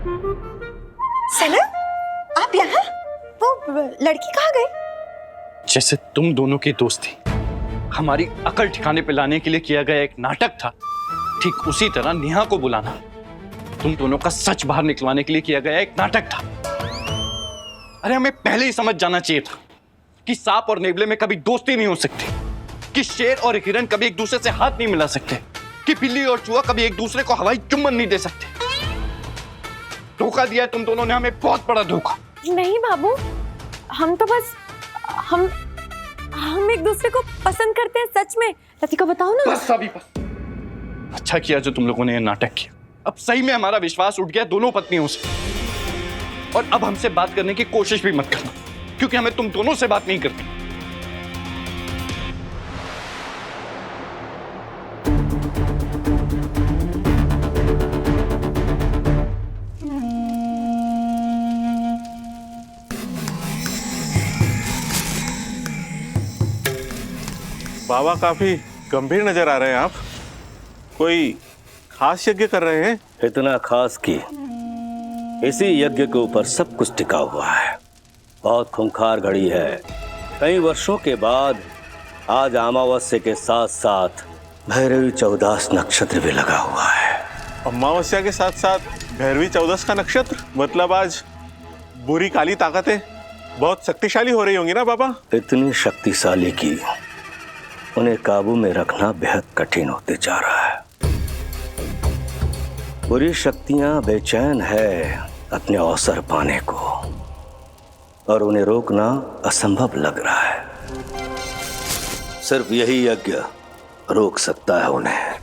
सनम, आप यहाँ? वो लड़की कहाँ गई? जैसे तुम दोनों की दोस्ती हमारी अकल ठिकाने पे लाने के लिए किया गया एक नाटक था, ठीक उसी तरह नेहा को बुलाना तुम दोनों का सच बाहर निकलवाने के लिए किया गया एक नाटक था। अरे हमें पहले ही समझ जाना चाहिए था कि सांप और नेवले में कभी दोस्ती नहीं हो सकती, कि शेर और हिरन कभी एक दूसरे से हाथ नहीं मिला सकते, कि बिल्ली और चूहा कभी एक दूसरे को हवाई चुम्बन नहीं दे सकते। धोखा दिया तुम दोनों ने हमें, बहुत बड़ा धोखा। नहीं बाबू, हम तो बस हम एक दूसरे को पसंद करते हैं सच में। लतिका बताओ ना। बस अभी बस। अच्छा किया जो तुम लोगों ने ये नाटक किया। अब सही में हमारा विश्वास उठ गया दोनों पत्नियों से। और अब हमसे बात करने की कोशिश भी मत करना, क्योंकि हमें तुम दोनों से बात नहीं करनी। बाबा काफी गंभीर नजर आ रहे हैं आप। कोई खास यज्ञ कर रहे हैं? इतना खास कि इसी यज्ञ के ऊपर सब कुछ टिका हुआ है। बहुत खूंखार घड़ी है। कई वर्षों के बाद आज अमावस्या के साथ साथ भैरवी चौदस नक्षत्र भी लगा हुआ है। अमावस्या के साथ साथ भैरवी चौदस का नक्षत्र, मतलब आज बुरी काली ताकतें बहुत शक्तिशाली हो रही होंगी ना बाबा? इतनी शक्तिशाली कि उन्हें काबू में रखना बेहद कठिन होते जा रहा है। बुरी शक्तियां बेचैन है अपने अवसर पाने को, और उन्हें रोकना असंभव लग रहा है। सिर्फ यही यज्ञ रोक सकता है उन्हें।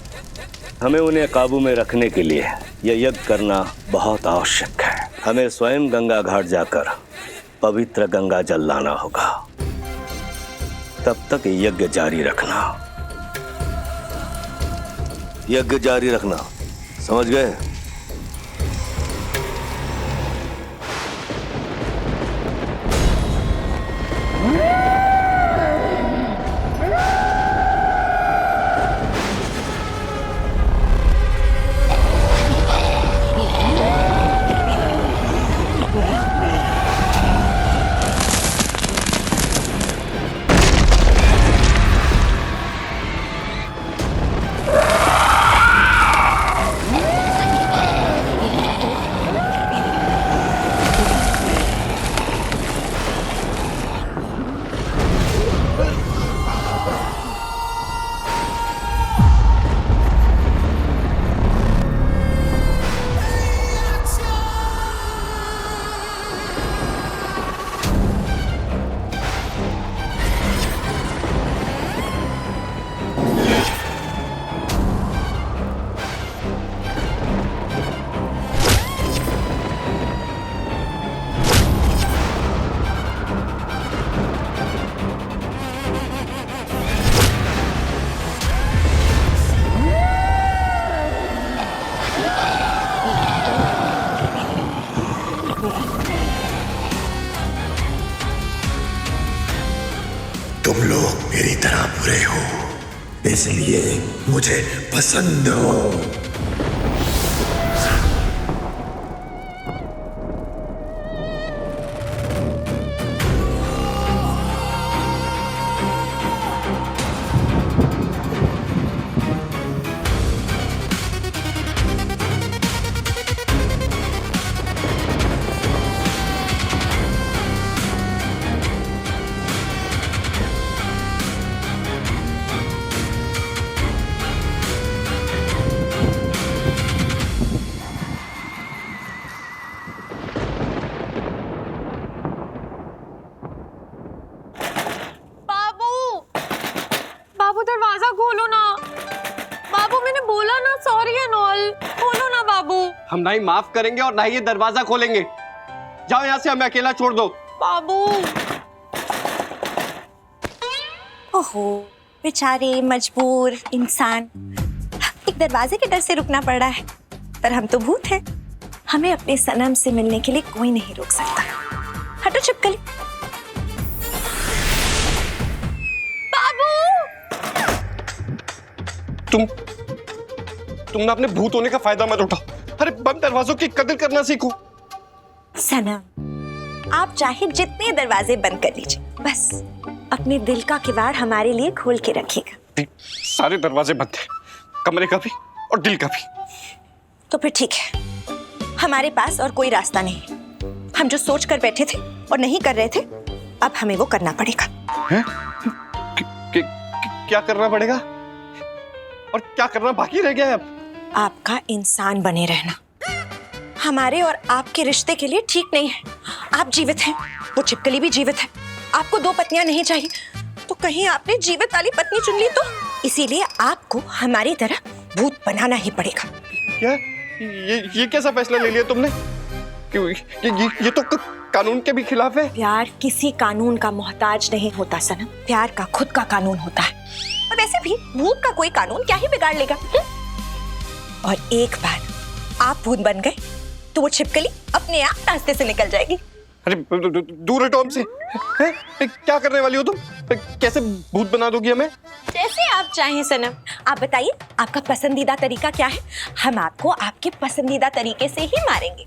हमें उन्हें काबू में रखने के लिए यह यज्ञ करना बहुत आवश्यक है। हमें स्वयं गंगा घाट जाकर पवित्र गंगा जल लाना होगा। तब तक यज्ञ जारी रखना। यज्ञ जारी रखना, समझ गए? तुम लोग मेरी तरह बुरे हो, इसलिए मुझे पसंद हो। बाबू दरवाजा खोलो ना। बाबू मैंने बोला ना सॉरी एंड ऑल, खोलो ना बाबू। हम ना ही माफ करेंगे और ना ही ये दरवाजा खोलेंगे। जाओ यहाँ से, हमें अकेला छोड़ दो। बाबू। ओहो, बेचारे मजबूर इंसान, एक दरवाजे के डर से रुकना पड़ रहा है। पर हम तो भूत हैं, हमें अपने सनम से मिलने के लिए कोई नहीं रोक सकता। हटो छिपकली। तुम ना अपने भूत होने का फायदा मत उठाओ। अरे बंद दरवाजों की कदर करना सीखो। सनम, आप चाहे जितने दरवाजे बंद कर लीजिए, बस अपने दिल का किवाड़ हमारे लिए खोल के रखिएगा। सारे दरवाजे बंद हैं, कमरे का भी और दिल का भी। तो फिर ठीक है, हमारे पास और कोई रास्ता नहीं है। हम जो सोच कर बैठे थे और नहीं कर रहे थे, अब हमें वो करना पड़ेगा। हैं? क्या करना पड़ेगा और क्या करना बाकी रह गया है अब? आपका इंसान बने रहना हमारे और आपके रिश्ते के लिए ठीक नहीं है। आप जीवित हैं, वो छिपकली भी जीवित है। आपको 2 पत्नियां नहीं चाहिए, तो कहीं आपने जीवित वाली पत्नी चुन ली तो? इसीलिए आपको हमारी तरह भूत बनाना ही पड़ेगा। क्या ये कैसा फैसला ले लिया तुमने? ये तो कानून के भी खिलाफ है। प्यार किसी कानून का मोहताज नहीं होता सनम, प्यार का खुद का कानून होता है। और वैसे भी भूत का कोई कानून क्या ही बिगाड़ लेगा। और एक बार आप भूत बन गए तो वो छिपकली अपने आप रास्ते से निकल जाएगी। अरे दूर हटो हमसे। हैं? क्या करने वाली हो तुम? कैसे भूत बना दोगी हमें? जैसे आप चाहें सनम। आप बताइए आपका पसंदीदा तरीका क्या है? हम आपको आपके पसंदीदा तरीके से ही मारेंगे।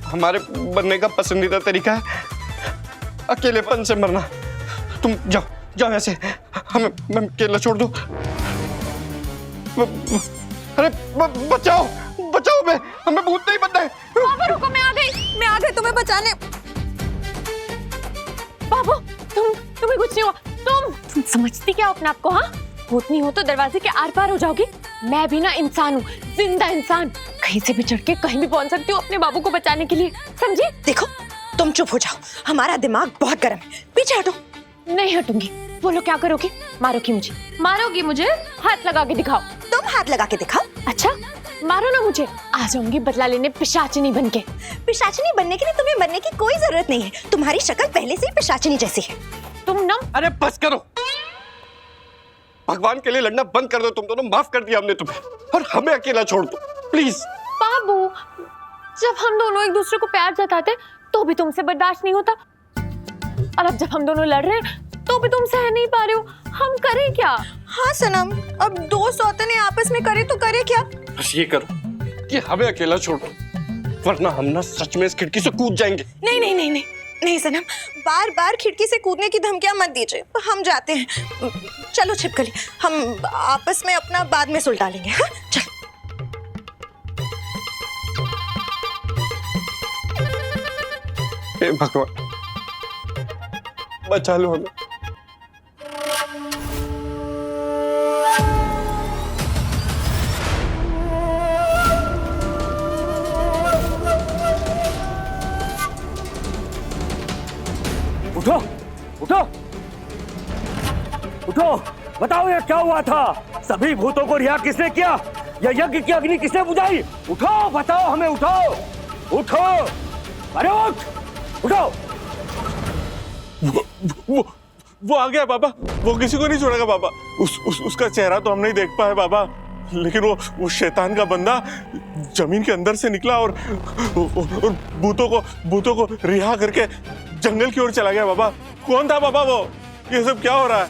हमारे बनने का पसंदीदा तरीका है अकेलेपन से मरना। तुम जाओ जाओ, ऐसे हमें अकेला छोड़ दो। अरे बचाओ बचाओ, हमें भूत नहीं बनना है। बाबू रुको, मैं आ गई तुम्हें बचाने। बाबू तुम्हें कुछ नहीं हुआ। तुम समझती क्या हो अपने आप को? हाँ, भूतनी हो तो दरवाजे के आर पार हो जाओगी। मैं भी ना इंसान हूँ, जिंदा इंसान। कहीं से भी चढ़ के कहीं भी पहुंच सकती हूँ अपने बाबू को बचाने के लिए, समझी? देखो तुम चुप हो जाओ, हमारा दिमाग बहुत गर्म है। पीछे हटो। नहीं हटूंगी। बोलो क्या करोगी? मारोगी मुझे? मारोगी मुझे? हाथ लगा के दिखाओ। तुम हाथ लगा के दिखाओ। अच्छा मारो ना मुझे, आ जाऊंगी बदला लेने पिशाचिनी बनके। पिशाचिनी बनने के लिए तुम्हें मरने की कोई जरूरत नहीं है। तुम्हारी शक्ल पहले से ही पिशाचिनी जैसी है। तुम ना अरे बस करो, भगवान के लिए लड़ना बंद कर दो। तुम दोनों, माफ कर दिया हमने तुम्हें, और हमें अकेला छोड़ दो प्लीज। बाबू, जब हम दोनों एक दूसरे को प्यार जताते तो भी तुमसे बर्दाश्त नहीं होता, और अब जब हम दोनों लड़ रहे हैं तो भी तुम सह नहीं पा रहे हो। हम करें क्या? हाँ सनम, अब 2 सौतने आपस में करे तो करे क्या? बस ये करो कि हमें अकेला छोड़ दो, वरना हम ना सच में इस खिड़की से कूद जाएंगे। नहीं नहीं नहीं नहीं नहीं सनम, बार बार खिड़की से कूदने की धमकियां मत दीजिए। हम जाते हैं। चलो छिपकली, हम आपस में अपना बाद में सुलझा लेंगे। हाँ चल। हे भगवान, बचा लो हमें। उठो उठो उठो, बताओ ये क्या हुआ था? सभी भूतों को रिहा किसने किया? यह यज्ञ की अग्नि किसने बुझाई? उठो, बताओ हमें, उठो उठो, अरे उठ, उठो। वो आ गया बाबा, वो किसी को नहीं छोड़ेगा बाबा। उसका चेहरा तो हम नहीं देख पाए बाबा, लेकिन वो शैतान का बंदा जमीन के अंदर से निकला और भूतों को रिहा करके जंगल की ओर चला गया बाबा। कौन था बाबा वो? ये सब क्या हो रहा है?